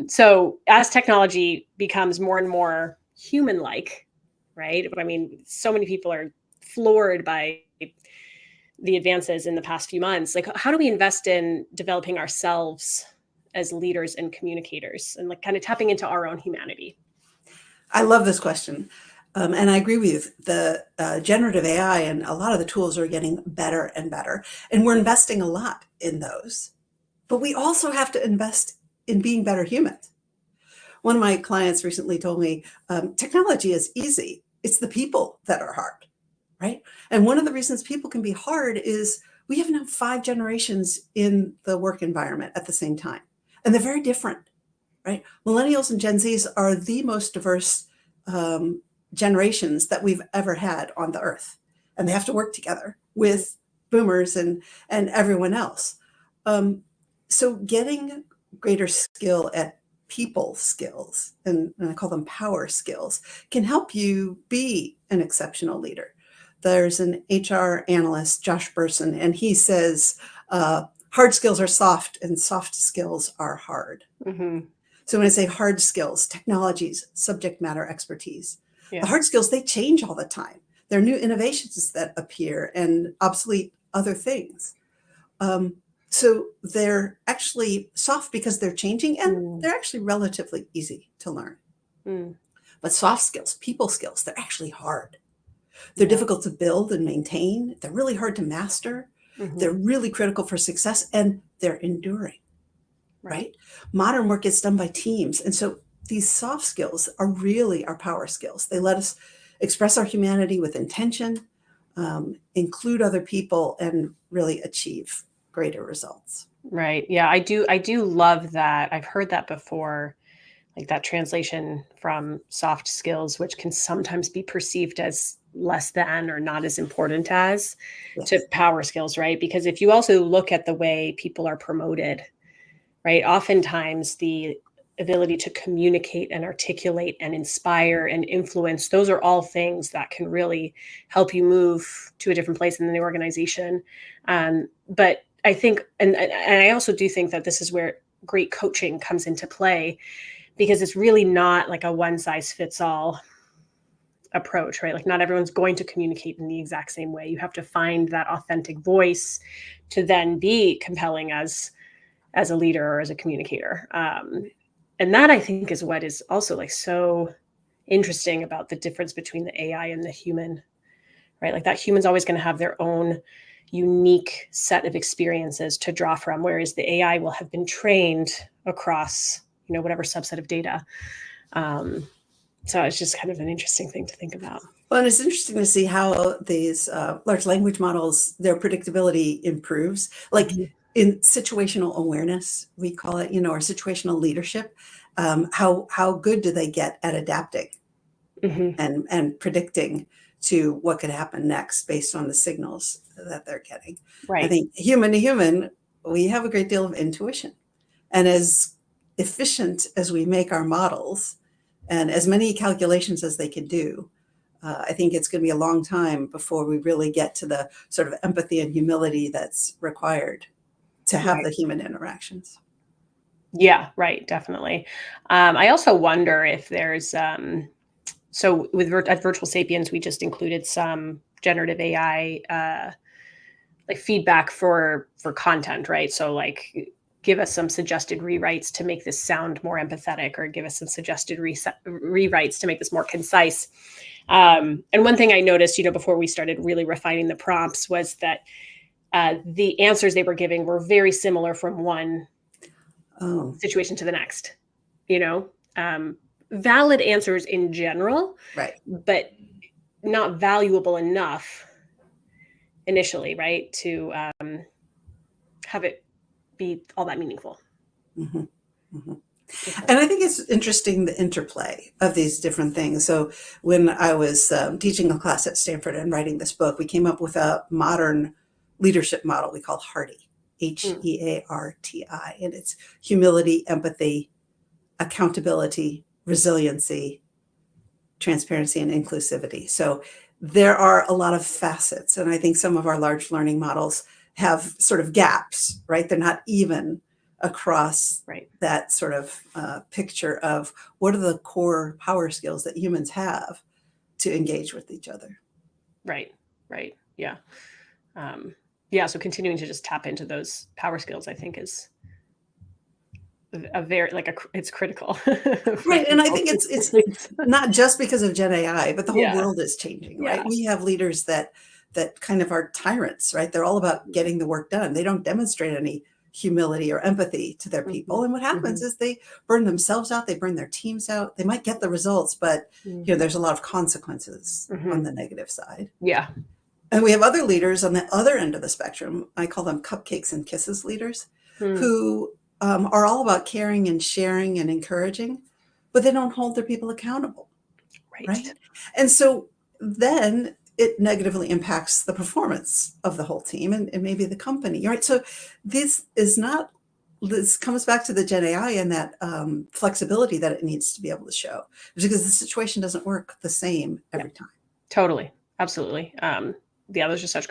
So as technology becomes more and more human-like, right? I mean, so many people are floored by the advances in the past few months. Like, how do we invest in developing ourselves as leaders and communicators, and like kind of tapping into our own humanity? I love this question. And I agree with you. The generative AI and a lot of the tools are getting better and better. And we're investing a lot in those. But we also have to invest in being better humans. One of my clients recently told me technology is easy. It's the people that are hard, right? And one of the reasons people can be hard is we have now 5 generations in the work environment at the same time. And they're very different, right? Millennials and Gen Zs are the most diverse generations that we've ever had on the earth. And they have to work together with boomers and everyone else. So getting greater skill at people skills, and I call them power skills, can help you be an exceptional leader. There's an HR analyst, Josh Bersin, and he says, hard skills are soft and soft skills are hard. Mm-hmm. So when I say hard skills, technologies, subject matter expertise, Yeah. the hard skills, they change all the time. There are new innovations that appear and obsolete other things. So they're actually soft because they're changing, and they're actually relatively easy to learn. But soft skills, people skills, they're actually hard. They're difficult to build and maintain. They're really hard to master. They're really critical for success, and they're enduring, right? Modern work gets done by teams. And so these soft skills are really our power skills. They let us express our humanity with intention, include other people, and really achieve greater results. Right. Yeah, I do love that. I've heard that before, like that translation from soft skills, which can sometimes be perceived as less than or not as important as, to power skills, right? Because if you also look at the way people are promoted, right, oftentimes the ability to communicate and articulate and inspire and influence, those are all things that can really help you move to a different place in the organization. But I think, and I also do think that this is where great coaching comes into play, because it's really not like a one size fits all approach, right? Like not everyone's going to communicate in the exact same way. You have to find that authentic voice to then be compelling as a leader or as a communicator. And that, I think, is what is also like so interesting about the difference between the AI and the human, right? Like that human's always going to have their own unique set of experiences to draw from, whereas the AI will have been trained across, whatever subset of data. So it's just kind of an interesting thing to think about. Well, and it's interesting to see how these large language models, their predictability improves. Like in situational awareness, we call it, or situational leadership. How good do they get at adapting and predicting to what could happen next based on the signals that they're getting? Right. I think human to human, we have a great deal of intuition. And as efficient as we make our models and as many calculations as they can do, I think it's going to be a long time before we really get to the sort of empathy and humility that's required to have the human interactions. Yeah, right. Definitely. I also wonder if there's, so at Virtual Sapiens, we just included some generative AI, like feedback for content, right? So like, give us some suggested rewrites to make this sound more empathetic, or give us some suggested rewrites to make this more concise. And one thing I noticed, before we started really refining the prompts, was that the answers they were giving were very similar from one situation to the next. Valid answers in general, right? But not valuable enough initially, right, to have it be all that meaningful. Mm-hmm. Mm-hmm. And I think it's interesting, the interplay of these different things. So when I was teaching a class at Stanford and writing this book, we came up with a modern leadership model we call HEARTI, HEARTI. And it's humility, empathy, accountability, resiliency, transparency, and inclusivity. So there are a lot of facets. And I think some of our large learning models have sort of gaps, right? They're not even across Right. that sort of picture of what are the core power skills that humans have to engage with each other. Right. Right. Yeah. Yeah. So continuing to just tap into those power skills, I think, is a very it's critical for Right, and I people. think it's not just because of Gen AI, but the whole Yeah. world is changing, Yeah. right? We have leaders that kind of are tyrants, right? They're all about getting the work done. They don't demonstrate any humility or empathy to their people. Mhm. And what happens Mhm. is they burn themselves out, they burn their teams out. They might get the results, but Mhm. there's a lot of consequences on Mhm. the negative side. Yeah. And we have other leaders on the other end of the spectrum. I call them cupcakes and kisses leaders, Mm. who are all about caring and sharing and encouraging, but they don't hold their people accountable, Right. right? And so then it negatively impacts the performance of the whole team and maybe the company, right? So this comes back to the Gen AI and that flexibility that it needs to be able to show, because the situation doesn't work the same Yeah. every time. Totally. Absolutely. Yeah, those are such